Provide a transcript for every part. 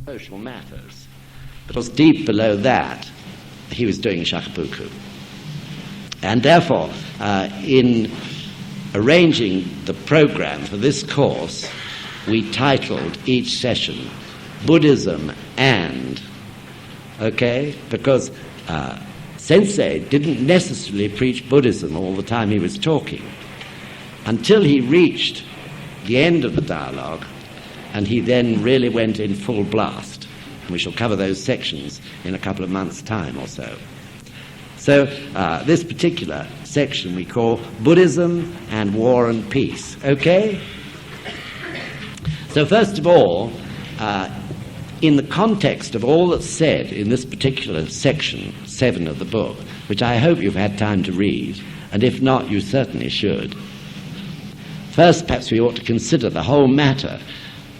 social matters. Because deep below that, he was doing shakabuku. And therefore, in arranging the program for this course, we titled each session Buddhism and, okay? Because Sensei didn't necessarily preach Buddhism all the time he was talking, until he reached the end of the dialogue, and he then really went in full blast. And we shall cover those sections in a couple of months' time or so. So this particular section we call Buddhism and War and Peace, okay? So first of all, in the context of all that's said in this particular section 7 of the book, which I hope you've had time to read, and if not, you certainly should. First, perhaps we ought to consider the whole matter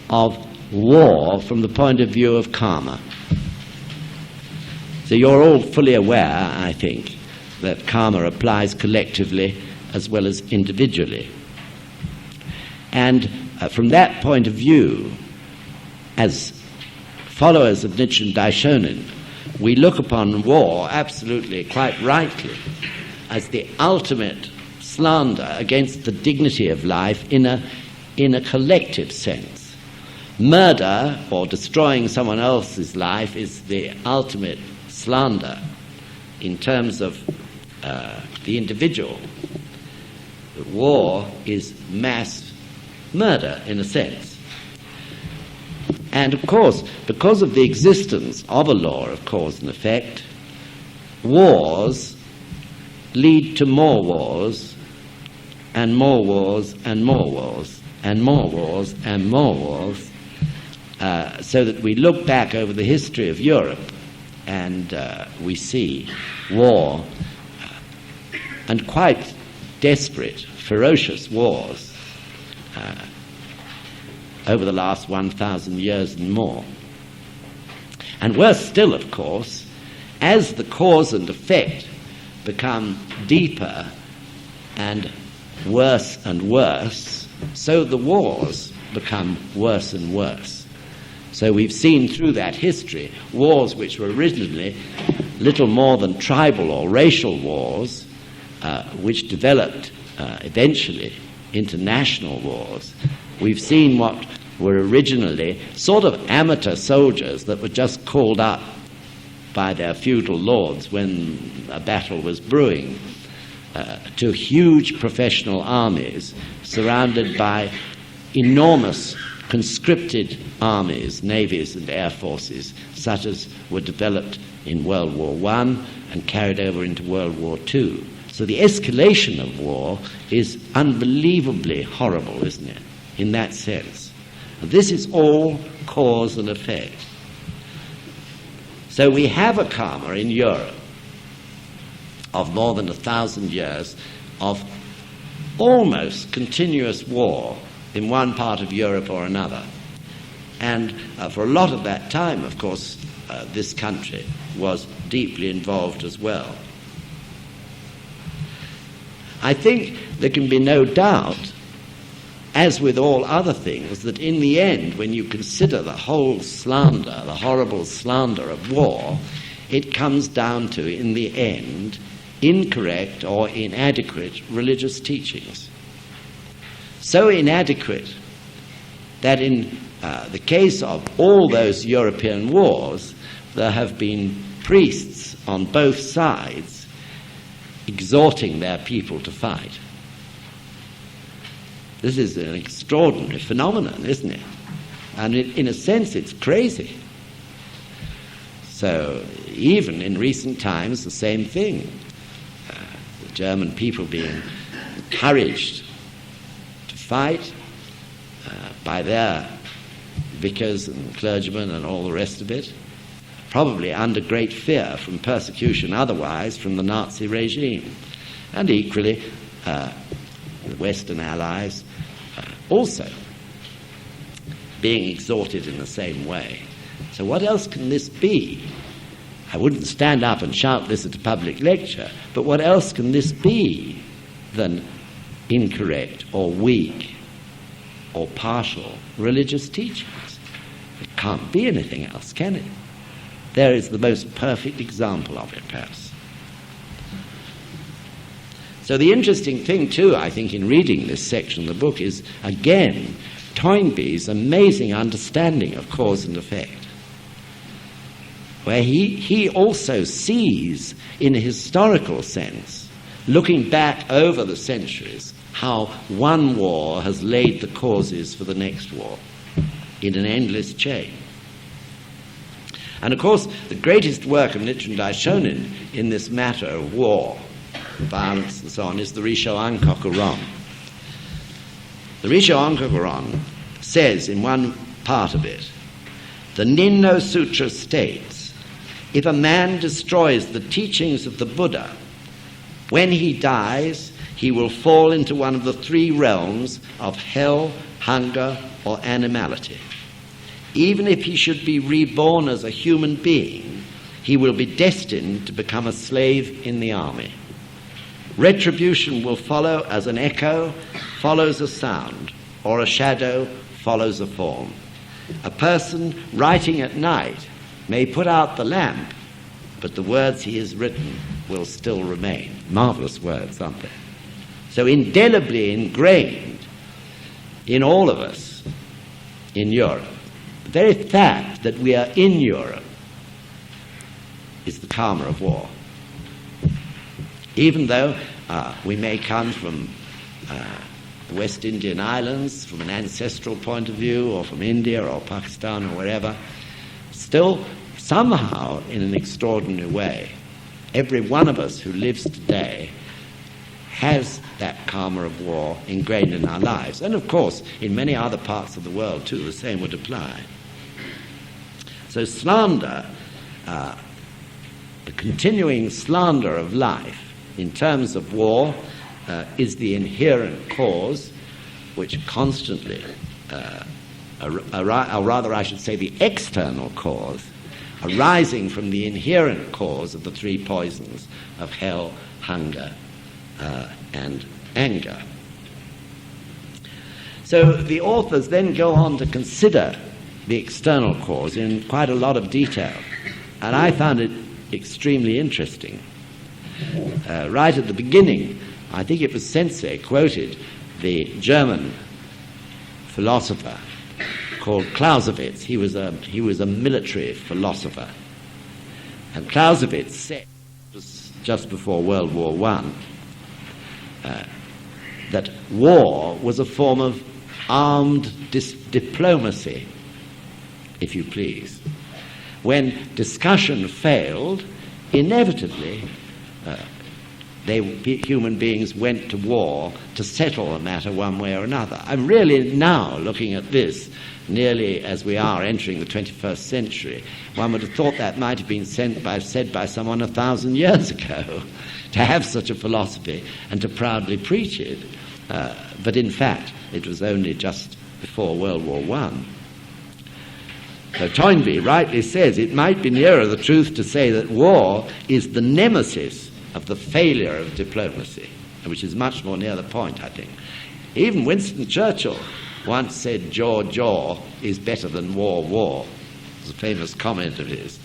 of war from the point of view of karma. So you're all fully aware, I think, that karma applies collectively as well as individually. And from that point of view, as followers of Nichiren Daishonin, we look upon war, absolutely, quite rightly, as the ultimate slander against the dignity of life in a collective sense. Murder, or destroying someone else's life, is the ultimate slander in terms of the individual. But war is mass murder, in a sense. And of course, because of the existence of a law of cause and effect, wars lead to more wars, and more wars, and more wars, and more wars, and more wars, so that we look back over the history of Europe and we see war, and quite desperate, ferocious wars over the last 1,000 years and more. And worse still, of course, as the cause and effect become deeper and worse, so the wars become worse and worse. So we've seen through that history wars which were originally little more than tribal or racial wars, which developed eventually into national wars. We've seen what were originally sort of amateur soldiers that were just called up by their feudal lords when a battle was brewing, to huge professional armies surrounded by enormous conscripted armies, navies and air forces, such as were developed in World War I and carried over into World War II. So the escalation of war is unbelievably horrible, isn't it, in that sense? And this is all cause and effect. So we have a karma in Europe of more than 1,000 years of almost continuous war in one part of Europe or another. And for a lot of that time, of course, this country was deeply involved as well. I think there can be no doubt, as with all other things, that in the end, when you consider the whole slander, the horrible slander of war, it comes down to, in the end, incorrect or inadequate religious teachings. So inadequate that in the case of all those European wars, there have been priests on both sides exhorting their people to fight. This is an extraordinary phenomenon, isn't it? And in a sense, it's crazy. So even in recent times, the same thing. The German people being encouraged to fight by their vicars and clergymen and all the rest of it, probably under great fear from persecution otherwise from the Nazi regime. And equally, the Western Allies also being exhorted in the same way. So what else can this be? I wouldn't stand up and shout this at a public lecture, but what else can this be than incorrect or weak or partial religious teachings? Can't be anything else, can it? There is the most perfect example of it, perhaps. So the interesting thing, too, I think, in reading this section of the book is, again, Toynbee's amazing understanding of cause and effect, where he also sees, in a historical sense, looking back over the centuries, how one war has laid the causes for the next war in an endless chain. And of course, the greatest work of Nichiren Daishonin in this matter of war, violence and so on, is the Risho Ankokuron. The Risho Ankokuron says in one part of it, the Ninno Sutra states, if a man destroys the teachings of the Buddha, when he dies, he will fall into one of the three realms of hell, hunger, or animality. Even if he should be reborn as a human being, he will be destined to become a slave in the army. Retribution will follow as an echo follows a sound, or a shadow follows a form. A person writing at night may put out the lamp, but the words he has written will still remain. Marvelous words, aren't they? So indelibly ingrained in all of us in Europe. The very fact that we are in Europe is the karma of war. Even though we may come from the West Indian Islands, from an ancestral point of view, or from India or Pakistan or wherever, still somehow, in an extraordinary way, every one of us who lives today has that karma of war ingrained in our lives. And of course, in many other parts of the world too, the same would apply. So slander, the continuing slander of life in terms of war, is the inherent cause which constantly, or rather I should say the external cause, arising from the inherent cause of the three poisons of hell, hunger, and anger. So the authors then go on to consider the external cause in quite a lot of detail, and I found it extremely interesting. Right at the beginning, I think it was Sensei quoted the German philosopher called Clausewitz. He was a military philosopher, and Clausewitz said, just before World War I, that war was a form of armed diplomacy, if you please. When discussion failed, inevitably human beings went to war to settle a matter one way or another. I'm really now looking at this, nearly as we are entering the 21st century. One would have thought that might have been said by someone 1,000 years ago, to have such a philosophy and to proudly preach it. But in fact, it was only just before World War I. So Toynbee rightly says it might be nearer the truth to say that war is the nemesis of the failure of diplomacy, which is much more near the point, I think. Even Winston Churchill once said, jaw, jaw is better than war, war. It was a famous comment of his.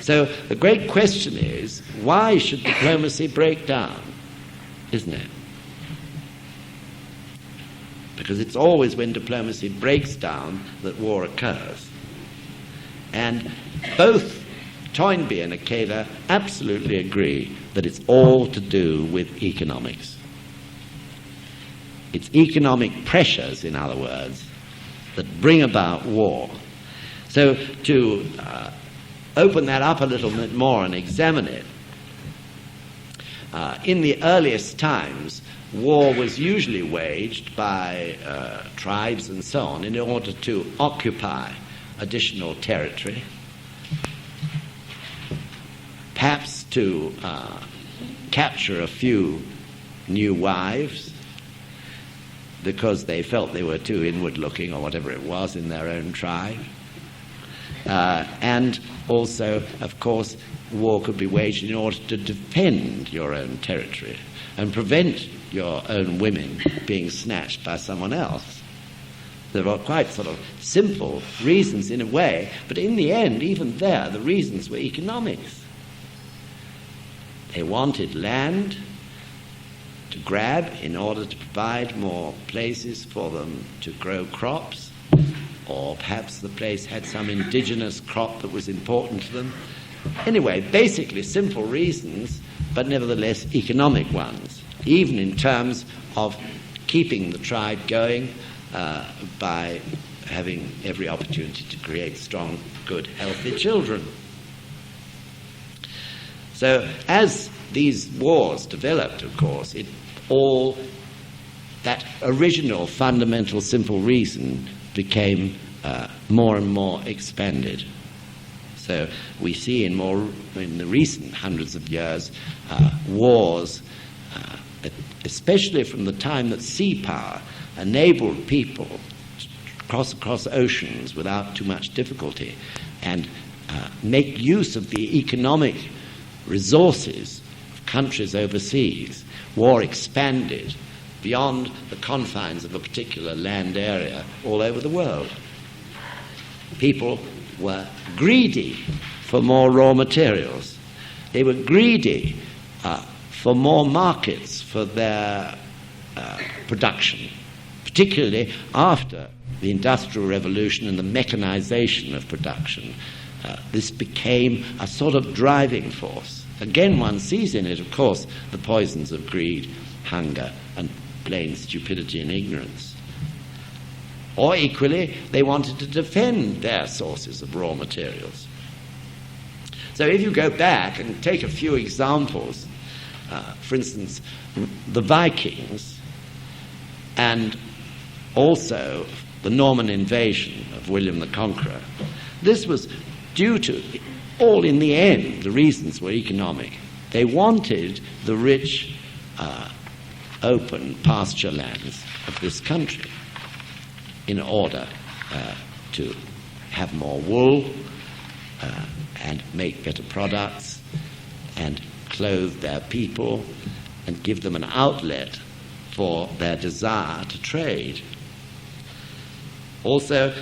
So the great question is, why should diplomacy break down, isn't it? Because it's always when diplomacy breaks down that war occurs. And both Toynbee and Ikeda absolutely agree that it's all to do with economics. It's economic pressures, in other words, that bring about war. So to open that up a little bit more and examine it, in the earliest times, war was usually waged by tribes and so on in order to occupy additional territory, perhaps to capture a few new wives because they felt they were too inward-looking or whatever it was in their own tribe. And also, of course, war could be waged in order to defend your own territory and prevent your own women being snatched by someone else. There are quite sort of simple reasons in a way, but in the end, even there, the reasons were economics. They wanted land to grab in order to provide more places for them to grow crops, or perhaps the place had some indigenous crop that was important to them. Anyway, basically simple reasons, but nevertheless economic ones, even in terms of keeping the tribe going by having every opportunity to create strong, good, healthy children. So as these wars developed, of course, that original fundamental simple reason became more and more expanded. So we see in the recent hundreds of years, wars, especially from the time that sea power enabled people to cross across oceans without too much difficulty and make use of the economic resources of countries overseas. War expanded beyond the confines of a particular land area all over the world. People were greedy for more raw materials. They were greedy for more markets for their production, particularly after the Industrial Revolution and the mechanization of production. This became a sort of driving force. Again, one sees in it, of course, the poisons of greed, hunger, and plain stupidity and ignorance. Or equally, they wanted to defend their sources of raw materials. So if you go back and take a few examples, for instance, the Vikings and also the Norman invasion of William the Conqueror, this was due to, all in the end, the reasons were economic. They wanted the rich, open pasture lands of this country in order to have more wool and make better products and clothe their people and give them an outlet for their desire to trade. Also,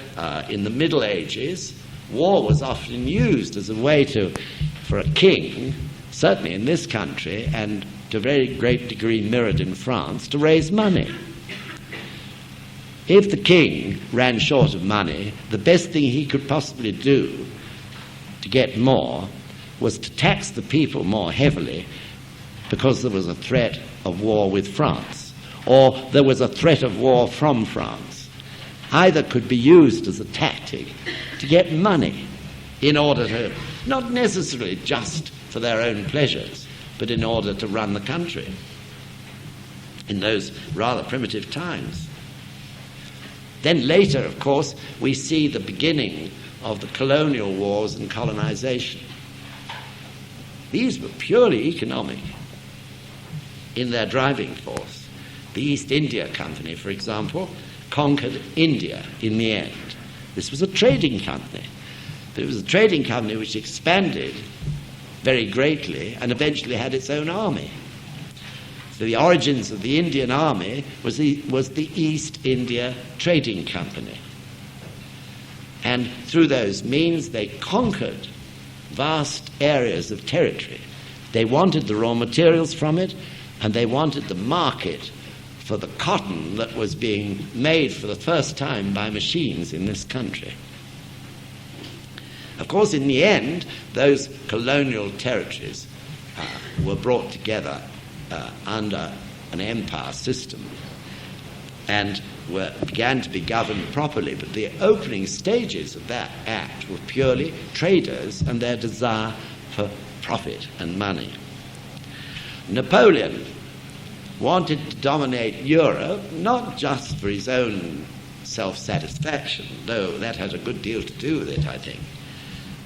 in the Middle Ages, war was often used as a way for a king, certainly in this country, and to a very great degree mirrored in France, to raise money. If the king ran short of money, the best thing he could possibly do to get more was to tax the people more heavily, because there was a threat of war with France, or there was a threat of war from France. Either could be used as a tactic to get money in order to, not necessarily just for their own pleasures, but in order to run the country in those rather primitive times. Then later, of course, we see the beginning of the colonial wars and colonization. These were purely economic in their driving force. The East India Company, for example, conquered India in the end. This was a trading company, but it was a trading company which expanded very greatly and eventually had its own army. So the origins of the Indian army was the East India Trading Company. And through those means they conquered vast areas of territory. They wanted the raw materials from it, and they wanted the market for the cotton that was being made for the first time by machines in this country. Of course, in the end, those colonial territories were brought together under an empire system and began to be governed properly, but the opening stages of that act were purely traders and their desire for profit and money. Napoleon wanted to dominate Europe not just for his own self-satisfaction, though that had a good deal to do with it, I think,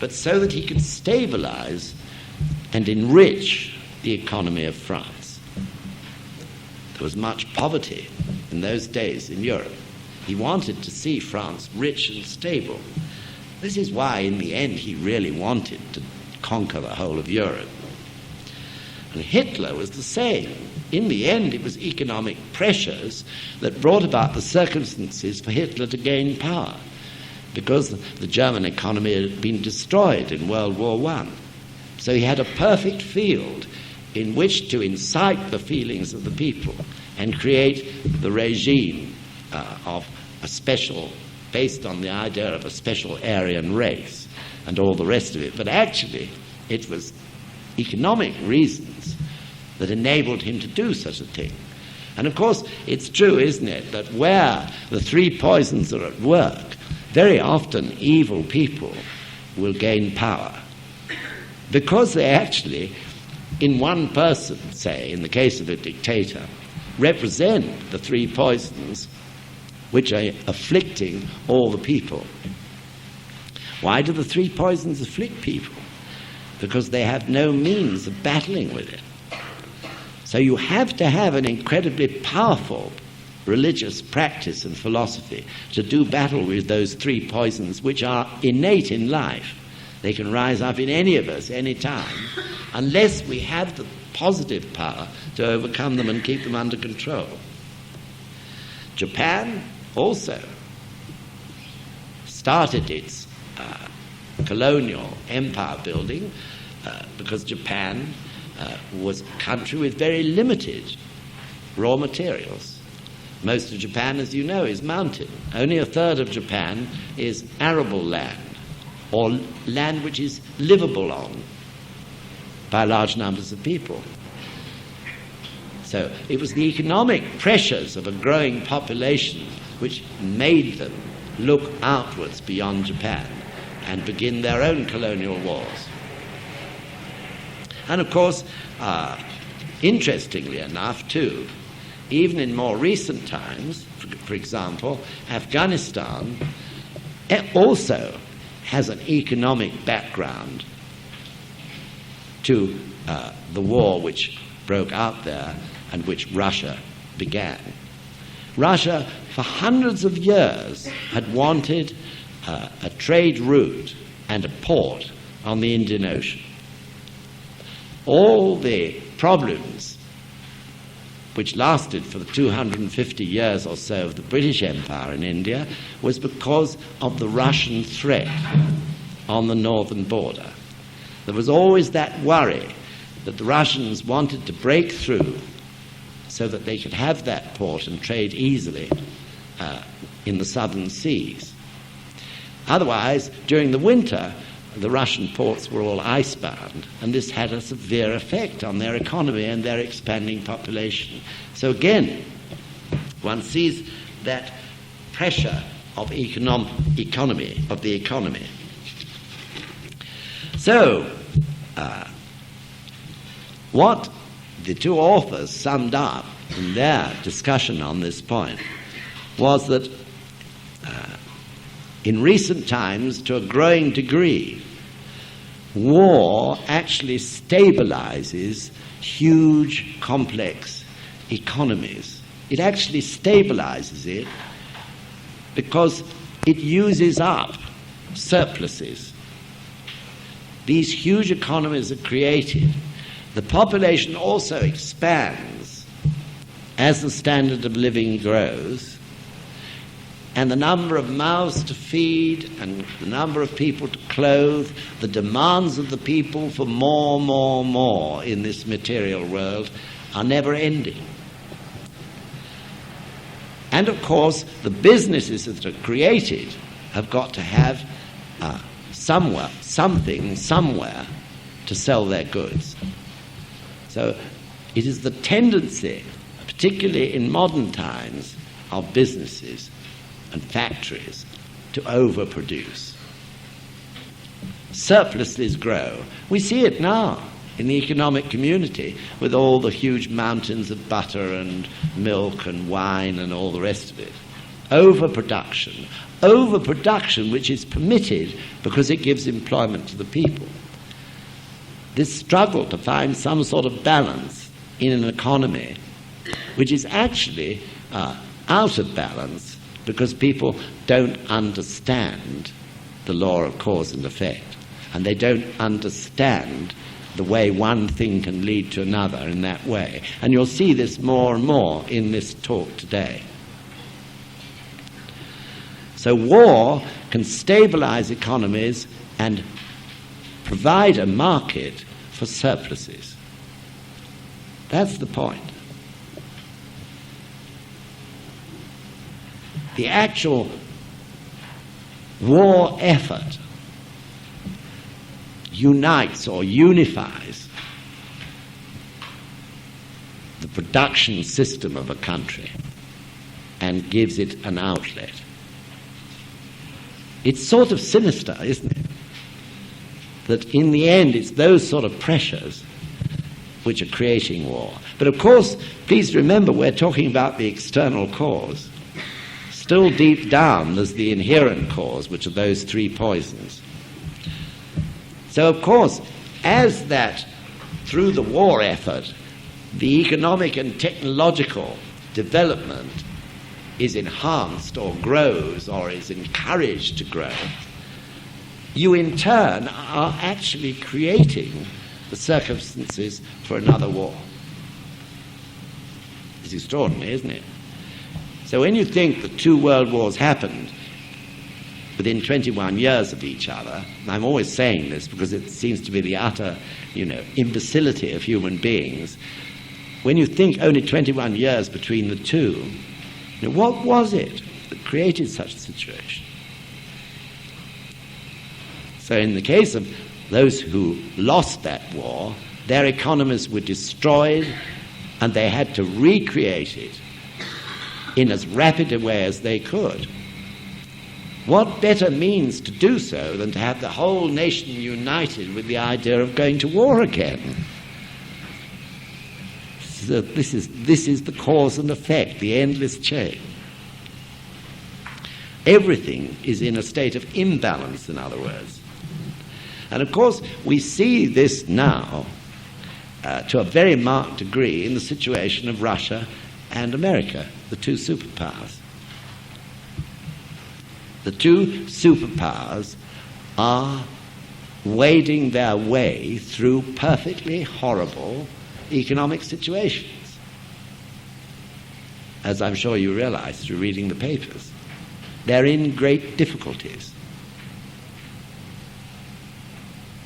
but so that he could stabilize and enrich the economy of France. There was much poverty in those days in Europe. He wanted to see France rich and stable. This is why, in the end, he really wanted to conquer the whole of Europe. And Hitler was the same. in the end, it was economic pressures that brought about the circumstances for Hitler to gain power, because the German economy had been destroyed in World War I. So he had a perfect field in which to incite the feelings of the people and create the regime of a special, based on the idea of a special Aryan race and all the rest of it. But actually, it was economic reasons that enabled him to do such a thing. And of course, it's true, isn't it, that where the three poisons are at work, very often evil people will gain power, because they actually, in one person, say, in the case of a dictator, represent the three poisons which are afflicting all the people. Why do the three poisons afflict people? Because they have no means of battling with it. So you have to have an incredibly powerful religious practice and philosophy to do battle with those three poisons, which are innate in life. They can rise up in any of us, any time, unless we have the positive power to overcome them and keep them under control. Japan also started its colonial empire building because Japan was a country with very limited raw materials. Most of Japan, as you know, is mountain. Only a third of Japan is arable land, or land which is livable on by large numbers of people. So it was the economic pressures of a growing population which made them look outwards beyond Japan and begin their own colonial wars. And of course, interestingly enough too, even in more recent times, for example, Afghanistan also has an economic background to the war which broke out there and which Russia began. Russia, for hundreds of years, had wanted a trade route and a port on the Indian Ocean. All the problems which lasted for the 250 years or so of the British Empire in India was because of the Russian threat on the northern border. There was always that worry that the Russians wanted to break through so that they could have that port and trade easily in the southern seas. Otherwise, during the winter, the Russian ports were all icebound, and this had a severe effect on their economy and their expanding population. So again, one sees that pressure of the economy. So, what the two authors summed up in their discussion on this point was that in recent times, to a growing degree, war actually stabilizes huge, complex economies. It actually stabilizes it because it uses up surpluses. These huge economies are created. The population also expands as the standard of living grows, and the number of mouths to feed and the number of people to clothe, the demands of the people for more in this material world are never ending. And of course, the businesses that are created have got to have something somewhere to sell their goods. So it is the tendency, particularly in modern times, of businesses and factories to overproduce. Surpluses grow. We see it now in the economic community with all the huge mountains of butter and milk and wine and all the rest of it. Overproduction which is permitted because it gives employment to the people. This struggle to find some sort of balance in an economy which is actually out of balance because people don't understand the law of cause and effect, and they don't understand the way one thing can lead to another in that way. And you'll see this more and more in this talk today. So war can stabilize economies and provide a market for surpluses. That's the point. The actual war effort unites or unifies the production system of a country and gives it an outlet. It's sort of sinister, isn't it? That in the end it's those sort of pressures which are creating war. But of course, please remember we're talking about the external cause. Still deep down there's the inherent cause, which are those three poisons. So of course, as that, through the war effort, the economic and technological development is enhanced or grows or is encouraged to grow, you in turn are actually creating the circumstances for another war. It's extraordinary, isn't it? So when you think that two world wars happened within 21 years of each other, and I'm always saying this because it seems to be the utter, imbecility of human beings, when you think only 21 years between the two, what was it that created such a situation? So in the case of those who lost that war, their economies were destroyed and they had to recreate it in as rapid a way as they could. What better means to do so than to have the whole nation united with the idea of going to war again? So this is the cause and effect, the endless chain. Everything is in a state of imbalance, in other words. And of course, we see this now to a very marked degree in the situation of Russia and America, the two superpowers. The two superpowers are wading their way through perfectly horrible economic situations, as I'm sure you realize through reading the papers. They're in great difficulties.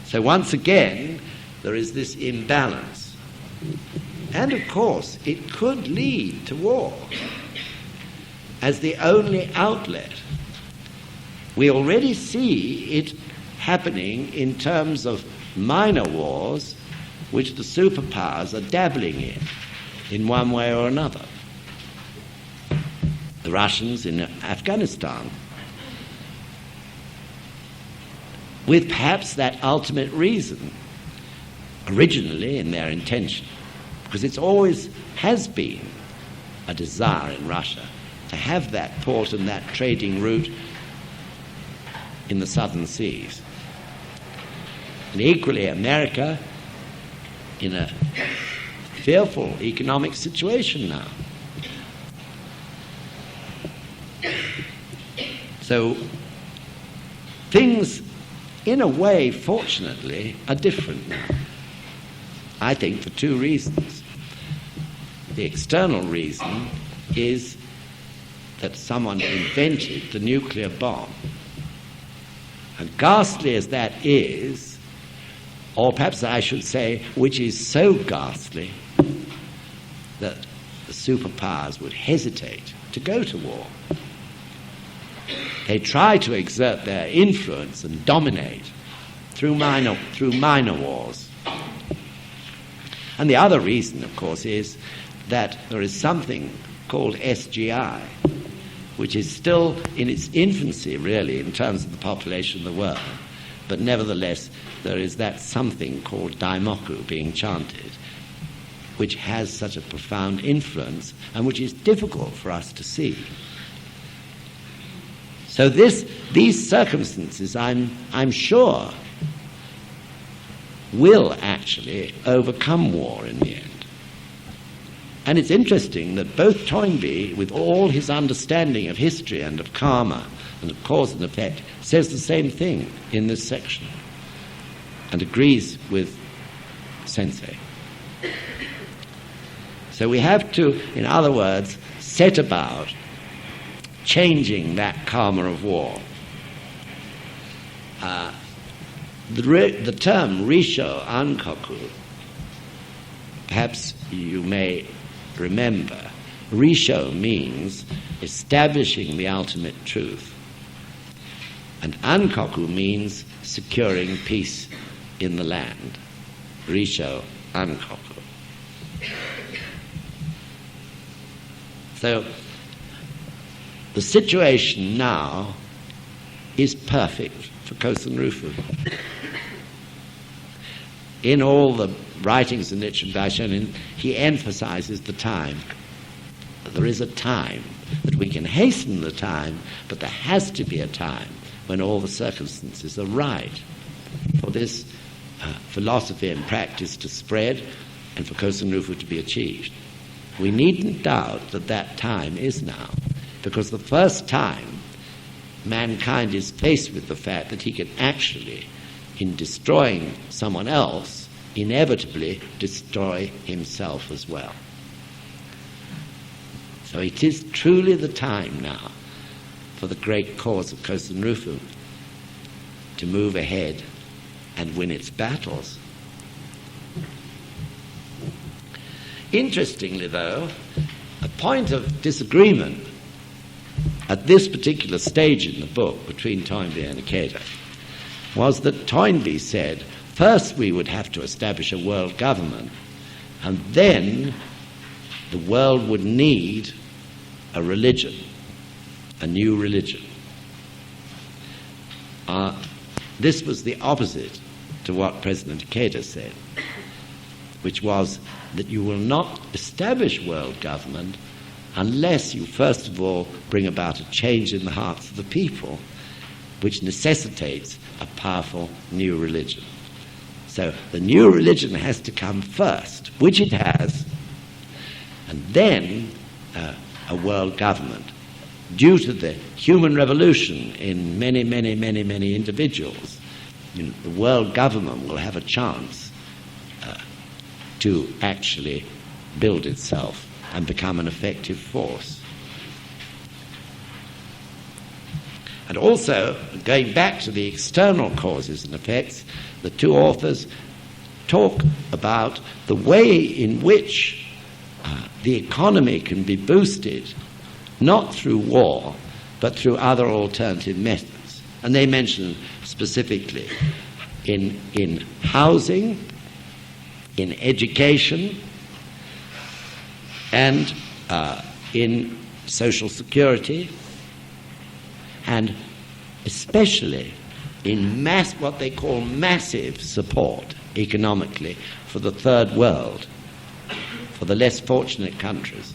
So once again, there is this imbalance. And of course, it could lead to war as the only outlet. We already see it happening in terms of minor wars, which the superpowers are dabbling in one way or another. The Russians in Afghanistan, with perhaps that ultimate reason, originally in their intention, because it's always has been a desire in Russia to have that port and that trading route in the southern seas. And equally, America in a fearful economic situation now. So things, in a way, fortunately, are different now. I think for two reasons. The external reason is that someone invented the nuclear bomb. And ghastly as that is, or perhaps I should say, which is so ghastly that the superpowers would hesitate to go to war. They try to exert their influence and dominate through minor wars. And the other reason, of course, is that there is something called SGI, which is still in its infancy, really, in terms of the population of the world. But nevertheless, there is that something called Daimoku being chanted, which has such a profound influence and which is difficult for us to see. So these circumstances, I'm sure, will actually overcome war in the end. And it's interesting that both Toynbee, with all his understanding of history and of karma and of cause and effect, says the same thing in this section and agrees with sensei. So we have to, in other words, set about changing that karma of war. The term Risho Ankoku, perhaps you may remember, Risho means establishing the ultimate truth, and Ankoku means securing peace in the land. Risho Ankoku. So the situation now is perfect for Causton Rufu. In all the writings in Nichiren Daishonin, he emphasizes the time. There is a time, that we can hasten the time, but there has to be a time when all the circumstances are right for this philosophy and practice to spread and for Causton Rufu to be achieved. We needn't doubt that that time is now, because the first time mankind is faced with the fact that he can actually, in destroying someone else, inevitably destroy himself as well. So it is truly the time now for the great cause of Causton Rufu to move ahead and win its battles. Interestingly, though, a point of disagreement at this particular stage in the book between Toynbee and Ikeda was that Toynbee said, first we would have to establish a world government, and then the world would need a religion, a new religion. This was the opposite to what President Ikeda said, which was that you will not establish world government unless you first of all bring about a change in the hearts of the people, which necessitates a powerful new religion. So the new religion has to come first, which it has, and then a world government. Due to the human revolution in many individuals, the world government will have a chance to actually build itself and become an effective force. And also, going back to the external causes and effects, the two authors talk about the way in which the economy can be boosted, not through war, but through other alternative methods. And they mention specifically in housing, in education, and in social security, and especially in what they call massive support economically for the third world, for the less fortunate countries.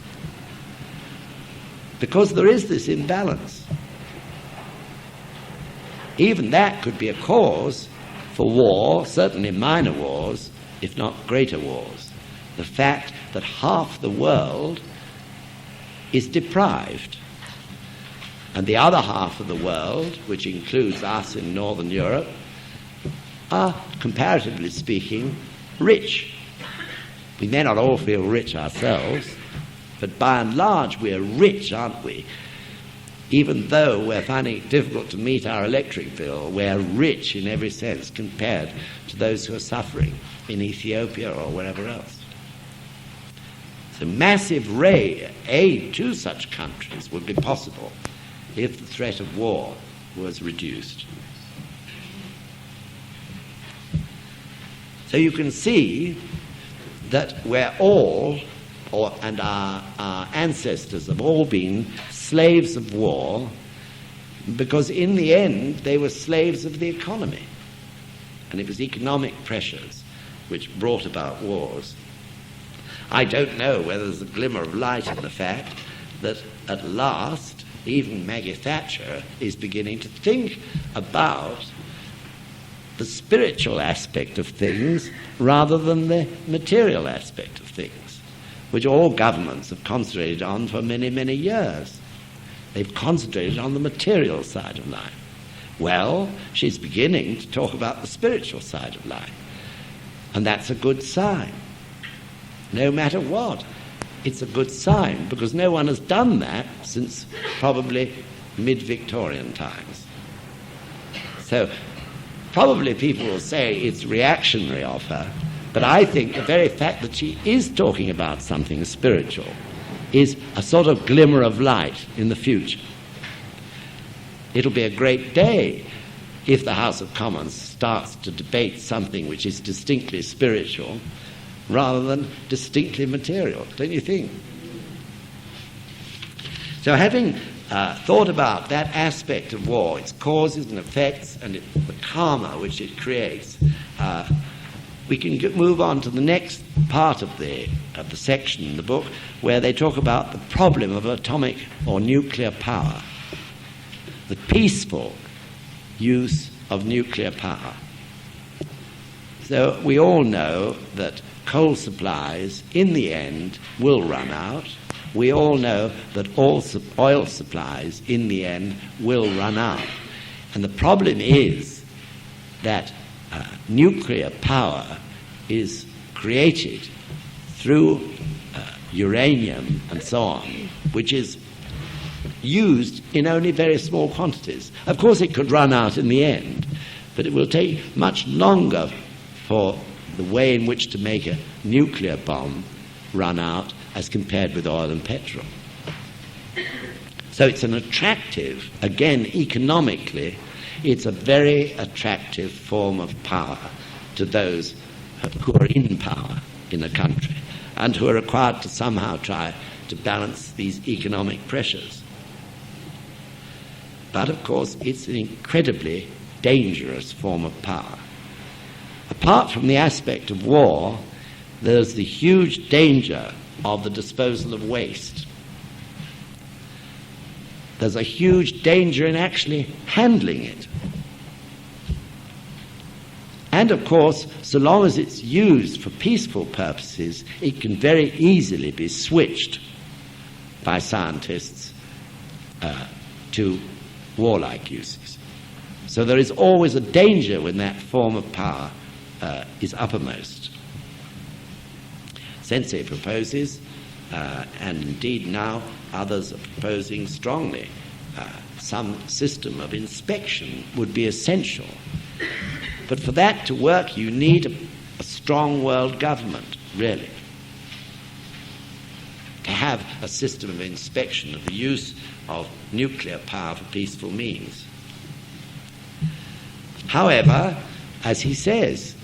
Because there is this imbalance. Even that could be a cause for war, certainly minor wars, if not greater wars. The fact that half the world is deprived, and the other half of the world, which includes us in Northern Europe, are, comparatively speaking, rich. We may not all feel rich ourselves, but by and large we're rich, aren't we? Even though we're finding it difficult to meet our electric bill, we're rich in every sense compared to those who are suffering in Ethiopia or wherever else. So massive aid to such countries would be possible if the threat of war was reduced. So you can see that we're all, and our ancestors have all been slaves of war, because in the end they were slaves of the economy. And it was economic pressures which brought about wars. I don't know whether there's a glimmer of light in the fact that at last even Maggie Thatcher is beginning to think about the spiritual aspect of things rather than the material aspect of things, which all governments have concentrated on for many years. They've concentrated on the material side of life. Well, she's beginning to talk about the spiritual side of life. And that's a good sign. No matter what, it's a good sign, because no one has done that since probably mid-Victorian times. So probably people will say it's reactionary of her, but I think the very fact that she is talking about something spiritual is a sort of glimmer of light in the future. It'll be a great day if the House of Commons starts to debate something which is distinctly spiritual rather than distinctly material, don't you think? So having thought about that aspect of war, its causes and effects, and the karma which it creates, we can move on to the next part of the section in the book, where they talk about the problem of atomic or nuclear power, the peaceful use of nuclear power. So we all know that coal supplies in the end will run out. We all know that all oil supplies in the end will run out. And the problem is that nuclear power is created through uranium and so on, which is used in only very small quantities. Of course it could run out in the end, but it will take much longer for the way in which to make a nuclear bomb run out as compared with oil and petrol. So it's an attractive, again economically, it's a very attractive form of power to those who are in power in a country and who are required to somehow try to balance these economic pressures. But of course it's an incredibly dangerous form of power. Apart from the aspect of war, there's the huge danger of the disposal of waste. There's a huge danger in actually handling it. And of course, so long as it's used for peaceful purposes, it can very easily be switched by scientists to warlike uses. So there is always a danger when that form of power is uppermost. Sensei proposes, and indeed now others are proposing strongly, some system of inspection would be essential. But for that to work, you need a strong world government, really, to have a system of inspection of the use of nuclear power for peaceful means. However, as he says,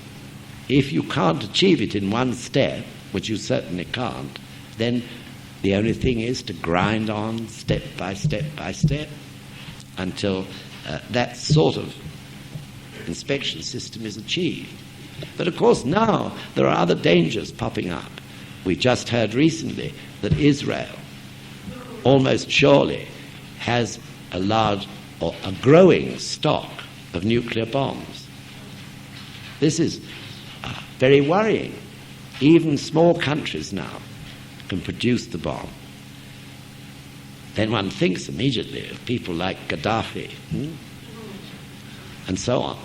if you can't achieve it in one step, which you certainly can't, then the only thing is to grind on step by step by step until that sort of inspection system is achieved. But of course now there are other dangers popping up. We just heard recently that Israel almost surely has a large or a growing stock of nuclear bombs. This is very worrying. Even small countries now can produce the bomb. Then one thinks immediately of people like Gaddafi, and so on.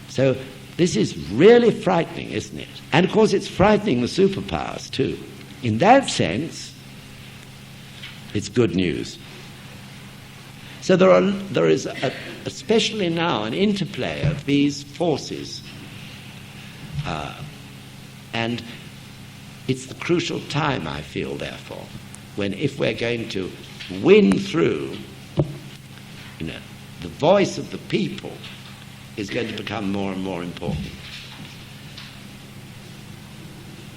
So this is really frightening, isn't it? And of course it's frightening the superpowers too. In that sense, it's good news. So there is especially now an interplay of these forces, and it's the crucial time, I feel, therefore, when if we're going to win through, the voice of the people is going to become more and more important.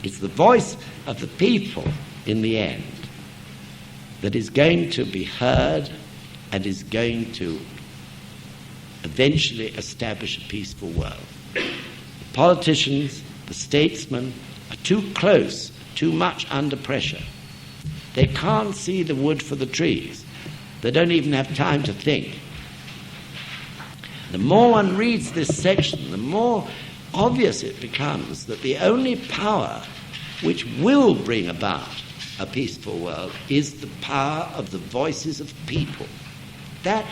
It's the voice of the people, in the end, that is going to be heard and is going to eventually establish a peaceful world. The politicians, the statesmen, are too close, too much under pressure. They can't see the wood for the trees. They don't even have time to think. The more one reads this section, the more obvious it becomes that the only power which will bring about a peaceful world is the power of the voices of people. That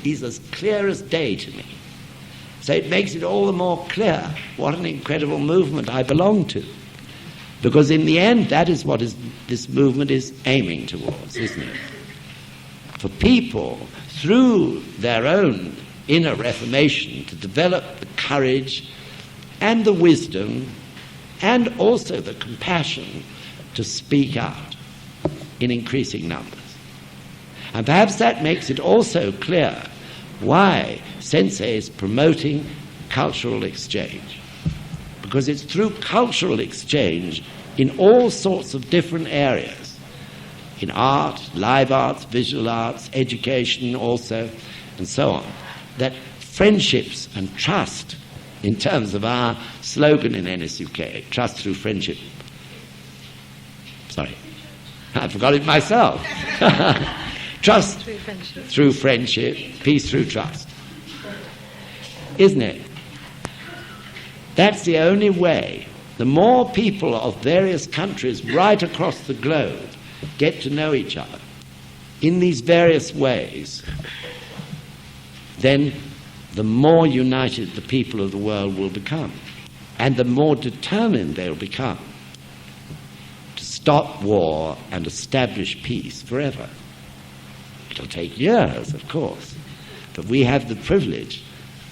is as clear as day to me. So it makes it all the more clear what an incredible movement I belong to. Because in the end, that is what this movement is aiming towards, isn't it? For people, through their own inner reformation, to develop the courage and the wisdom and also the compassion to speak out in increasing numbers. And perhaps that makes it also clear why Sensei is promoting cultural exchange. Because it's through cultural exchange in all sorts of different areas, in art, live arts, visual arts, education also, and so on, that friendships and trust, in terms of our slogan in NSUK, trust through friendship. Sorry, I forgot it myself. Trust through friendship, peace through trust. Isn't it? That's the only way. The more people of various countries right across the globe get to know each other in these various ways, then the more united the people of the world will become, and the more determined they'll become to stop war and establish peace forever. It'll take years, of course, but we have the privilege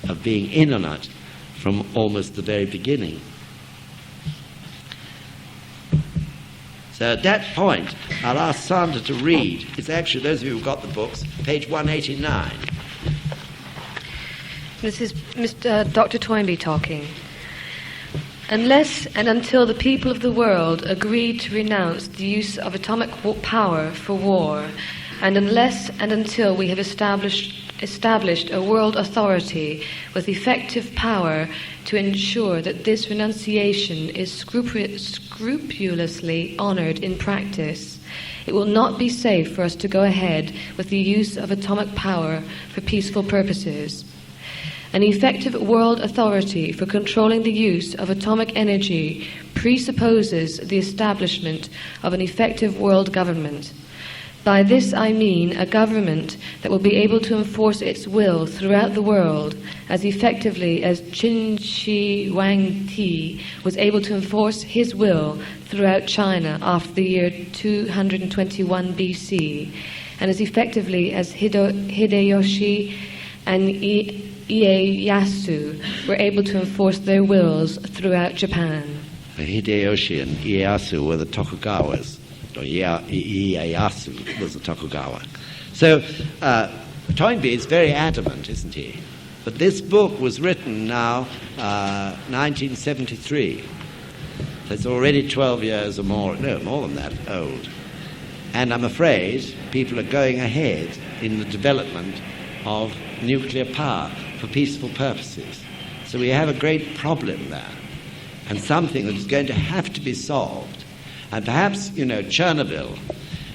of being in on it from almost the very beginning. So at that point, I'll ask Sandra to read. It's actually, those of you who've got the books, page 189. This is Dr. Toynbee talking. Unless and until the people of the world agree to renounce the use of atomic power for war, and unless and until we have established a world authority with effective power to ensure that this renunciation is scrupulously honoured in practice, it will not be safe for us to go ahead with the use of atomic power for peaceful purposes. An effective world authority for controlling the use of atomic energy presupposes the establishment of an effective world government. By this I mean a government that will be able to enforce its will throughout the world as effectively as Qin Shi Huangdi was able to enforce his will throughout China after the year 221 BC, and as effectively as Hideyoshi and Ieyasu were able to enforce their wills throughout Japan. Hideyoshi and Ieyasu were the Tokugawas. Ieyasu was the Tokugawa. So Toynbee is very adamant, isn't he? But this book was written now 1973. So it's already 12 years or more, no, more than that, old. And I'm afraid people are going ahead in the development of nuclear power for peaceful purposes. So we have a great problem there, and something that is going to have to be solved. And perhaps, Chernobyl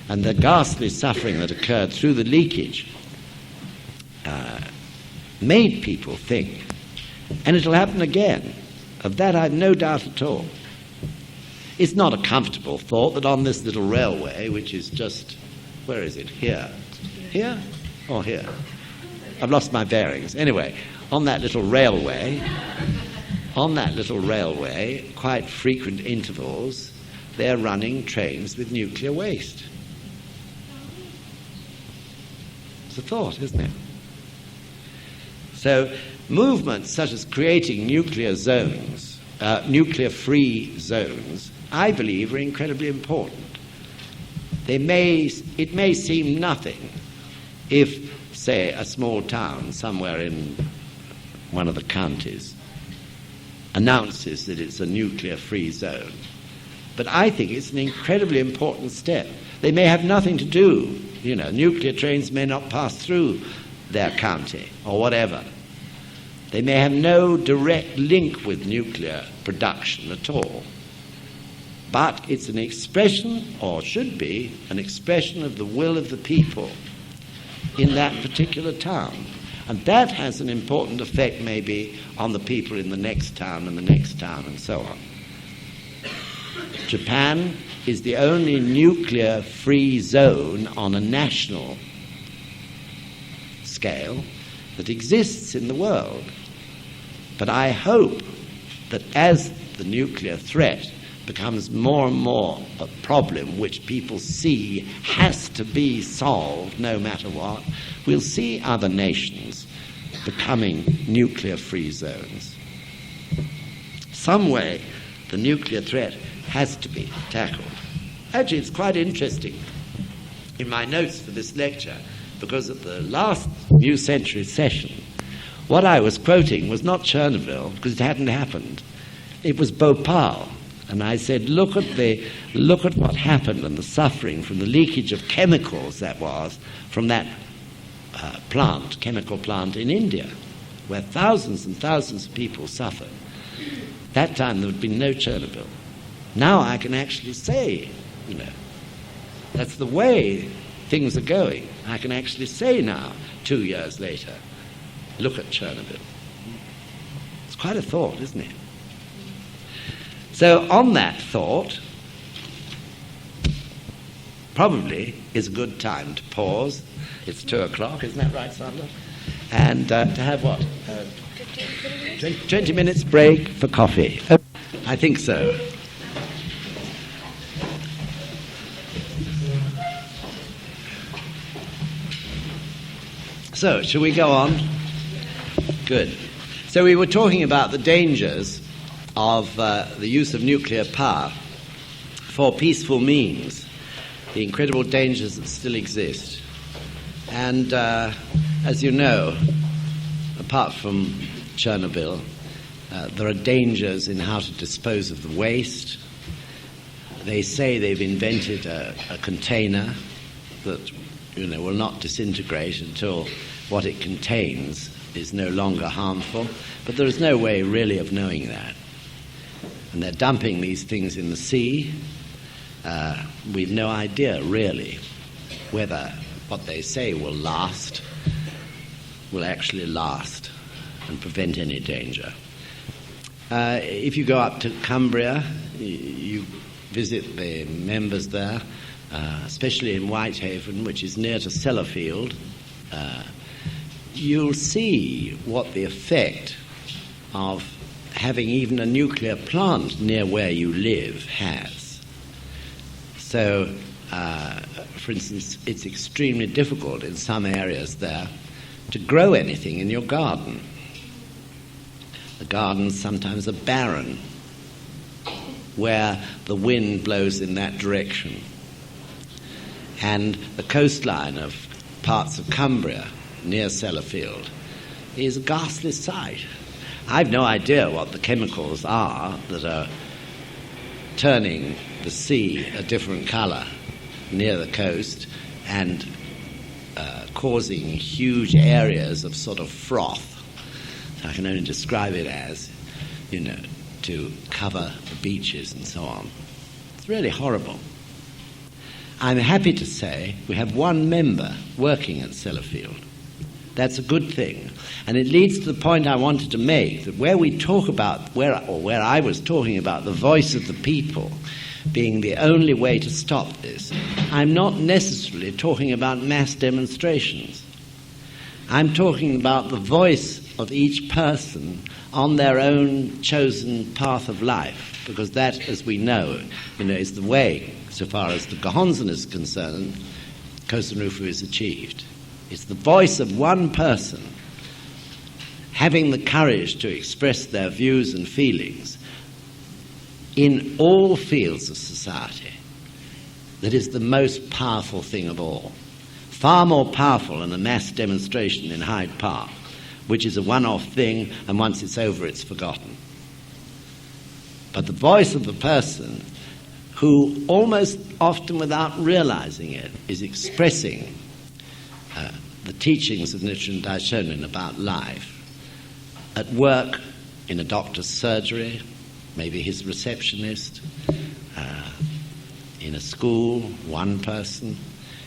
and the ghastly suffering that occurred through the leakage made people think. And it'll happen again. Of that I've no doubt at all. It's not a comfortable thought that on this little railway, which is just, where is it? Here? Here? Or here? I've lost my bearings. Anyway, on that little railway, quite frequent intervals, they're running trains with nuclear waste. It's a thought, isn't it? So movements such as creating nuclear zones, nuclear-free zones, I believe are incredibly important. It may seem nothing if, say, a small town somewhere in one of the counties announces that it's a nuclear-free zone. But I think it's an incredibly important step. They may have nothing to do, nuclear trains may not pass through their county or whatever. They may have no direct link with nuclear production at all. But it's an expression, or should be, an expression of the will of the people in that particular town. And that has an important effect maybe on the people in the next town and the next town and so on. Japan is the only nuclear-free zone on a national scale that exists in the world. But I hope that as the nuclear threat becomes more and more a problem which people see has to be solved no matter what, we'll see other nations becoming nuclear-free zones. Some way the nuclear threat has to be tackled. Actually, it's quite interesting in my notes for this lecture, because at the last New Century session, what I was quoting was not Chernobyl, because it hadn't happened. It was Bhopal. And I said, look at what happened and the suffering from the leakage of chemicals that was from that chemical plant in India, where thousands and thousands of people suffered. That time there had been no Chernobyl. Now I can actually say, that's the way things are going. I can actually say now, 2 years later, look at Chernobyl. It's quite a thought, isn't it? So on that thought, probably is a good time to pause. It's 2:00, isn't that right, Sandra? And to have what? 20 minutes break for coffee. I think so. So, shall we go on? Good. So we were talking about the dangers of the use of nuclear power for peaceful means, the incredible dangers that still exist. And as you know, apart from Chernobyl, there are dangers in how to dispose of the waste. They say they've invented a container that will not disintegrate until what it contains is no longer harmful, but there is no way really of knowing that. And they're dumping these things in the sea. We've no idea really whether what they say will actually last and prevent any danger. If you go up to Cumbria, you visit the members there, especially in Whitehaven, which is near to Sellafield, you'll see what the effect of having even a nuclear plant near where you live has. So, for instance, it's extremely difficult in some areas there to grow anything in your garden. The gardens sometimes are barren, where the wind blows in that direction. And the coastline of parts of Cumbria, near Sellafield, is a ghastly sight. I've no idea what the chemicals are that are turning the sea a different colour near the coast and causing huge areas of sort of froth. I can only describe it as, to cover the beaches and so on. It's really horrible. I'm happy to say we have one member working at Sellafield. That's a good thing. And it leads to the point I wanted to make, that where we talk about, where I was talking about the voice of the people being the only way to stop this, I'm not necessarily talking about mass demonstrations. I'm talking about the voice of each person on their own chosen path of life, because that, as we know, is the way, so far as the Causton is concerned, Causton is achieved. It's the voice of one person having the courage to express their views and feelings in all fields of society that is the most powerful thing of all. Far more powerful than a mass demonstration in Hyde Park, which is a one-off thing, and once it's over, it's forgotten. But the voice of the person who, almost often without realizing it, is expressing the teachings of Nichiren Daishonin about life, at work in a doctor's surgery, maybe his receptionist, in a school, one person,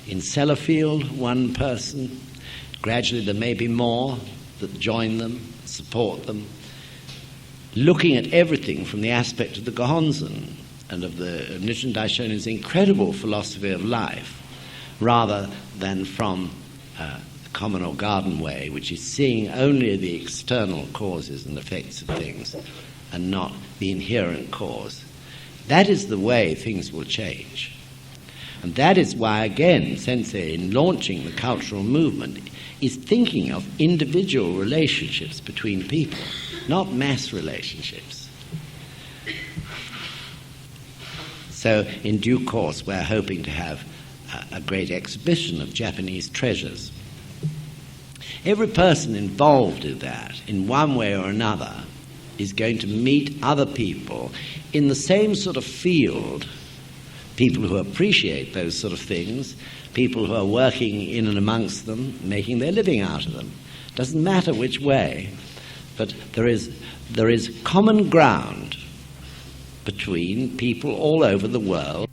in Sellafield, one person. Gradually there may be more that join them, support them, looking at everything from the aspect of the Gohonzon and of Nichiren Daishonin's incredible philosophy of life, rather than from common or garden way, which is seeing only the external causes and effects of things and not the inherent cause, that is the way things will change. And that is why, again, Sensei, in launching the cultural movement, is thinking of individual relationships between people, not mass relationships. So, in due course, we're hoping to have a great exhibition of Japanese treasures. Every person involved in that, in one way or another, is going to meet other people in the same sort of field, people who appreciate those sort of things, people who are working in and amongst them, making their living out of them. Doesn't matter which way, but there is common ground between people all over the world.